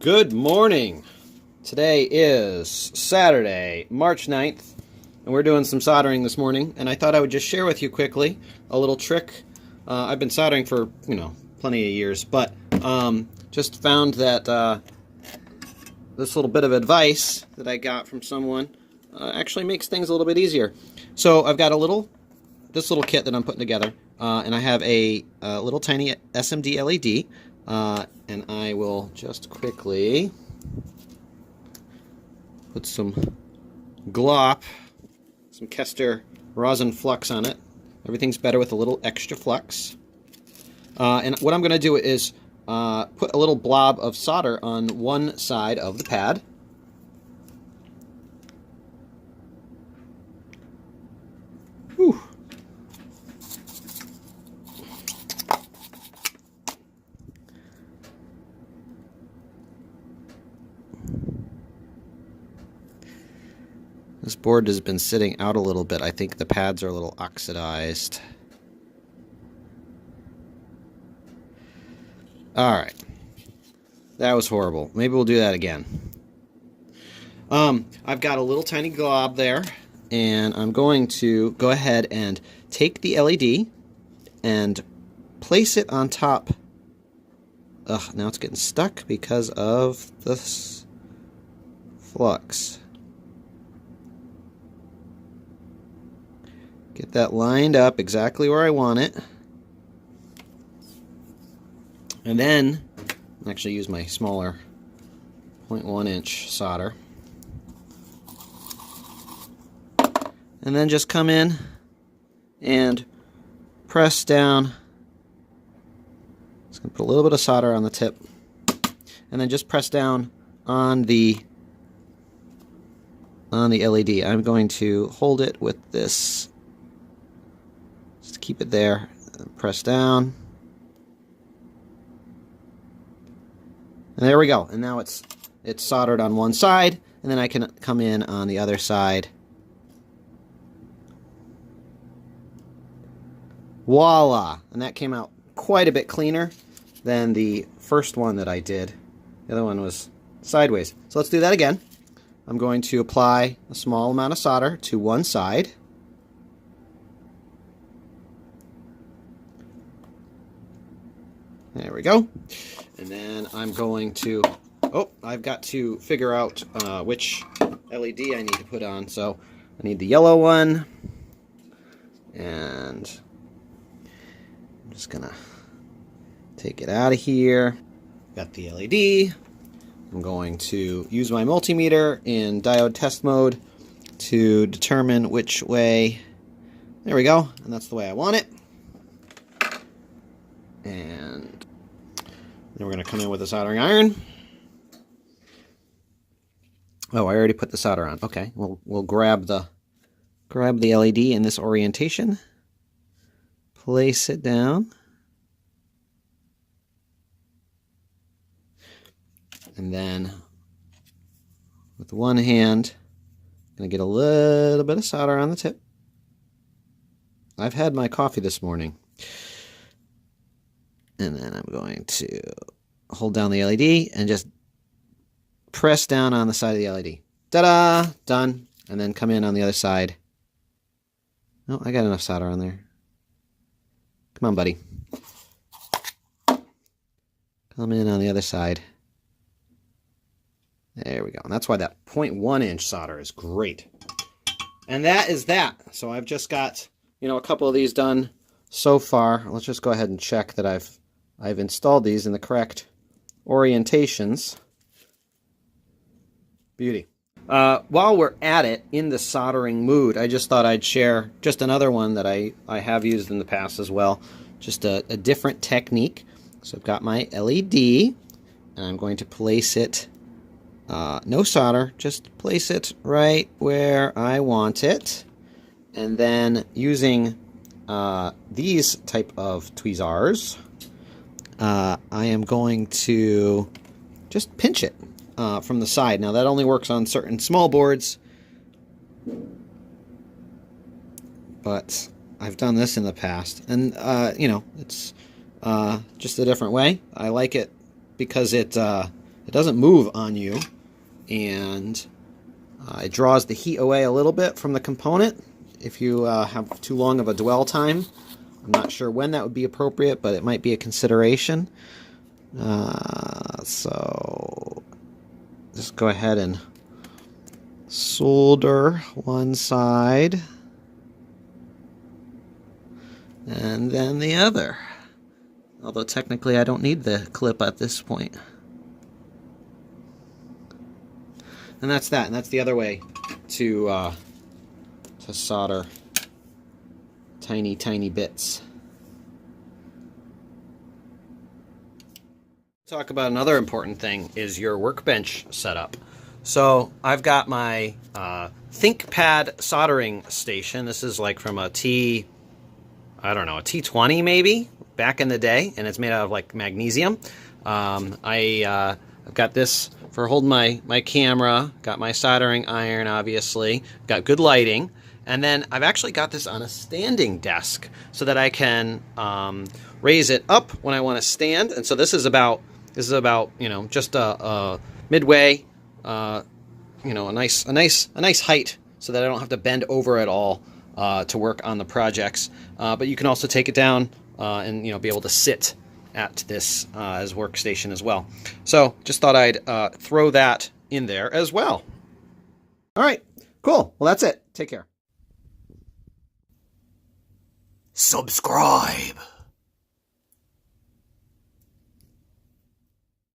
Good morning. Today is Saturday, March 9th, and we're doing some soldering this morning, and I thought I would just share with you quickly a little trick. I've been soldering for, plenty of years, but just found that this little bit of advice that I got from someone actually makes things a little bit easier. So I've got this little kit that I'm putting together, and I have a little tiny SMD LED, and I will just quickly put some glop, some Kester rosin flux on it. Everything's better with a little extra flux. And what I'm going to do is put a little blob of solder on one side of the pad. Whew. This board has been sitting out a little bit. I think the pads are a little oxidized. Alright. That was horrible. Maybe we'll do that again. I've got a little tiny glob there, and I'm going to go ahead and take the LED and place it on top. Ugh, now it's getting stuck because of this flux. Get that lined up exactly where I want it. And then, I'll actually use my smaller 0.1 inch solder. And then just come in and press down. Just going to put a little bit of solder on the tip. And then just press down on the LED. I'm going to hold it with this. Just keep it there. Press down. And there we go. And now it's soldered on one side, and then I can come in on the other side. Voila! And that came out quite a bit cleaner than the first one that I did. The other one was sideways. So let's do that again. I'm going to apply a small amount of solder to one side. There we go. And then I'm going to, I've got to figure out which LED I need to put on. So I need the yellow one. And I'm just going to take it out of here. Got the LED. I'm going to use my multimeter in diode test mode to determine which way. There we go. And that's the way I want it. And then we're going to come in with a soldering iron. Oh, I already put the solder on. Okay, we'll grab the LED in this orientation. Place it down. And then with one hand, I'm going to get a little bit of solder on the tip. I've had my coffee this morning. And then I'm going to hold down the LED and just press down on the side of the LED. Ta-da! Done. And then come in on the other side. Oh, I got enough solder on there. Come on, buddy. Come in on the other side. There we go. And that's why that 0.1 inch solder is great. And that is that. So I've just got, a couple of these done so far. Let's just go ahead and check that I've installed these in the correct orientations. Beauty. While we're at it, in the soldering mood, I just thought I'd share just another one that I have used in the past as well. Just a different technique. So I've got my LED, and I'm going to place it, no solder, just place it right where I want it. And then using these type of tweezers, I am going to just pinch it from the side. Now that only works on certain small boards, but I've done this in the past, and it's just a different way. I like it because it it doesn't move on you, and it draws the heat away a little bit from the component if you have too long of a dwell time. I'm not sure when that would be appropriate, but it might be a consideration. So just go ahead and solder one side and then the other. Although technically I don't need the clip at this point. And that's that. And that's the other way to solder tiny, tiny bits. Talk about another important thing is your workbench setup. So I've got my ThinkPad soldering station. This is like from a T20 maybe, back in the day, and it's made out of like magnesium. I've got this for holding my camera, got my soldering iron, obviously, got good lighting, and then I've actually got this on a standing desk so that I can raise it up when I want to stand. And so this is about just a midway, a nice height, so that I don't have to bend over at all to work on the projects. But you can also take it down and be able to sit at this as workstation as well. So just thought I'd throw that in there as well. All right, cool. Well, that's it. Take care. Subscribe.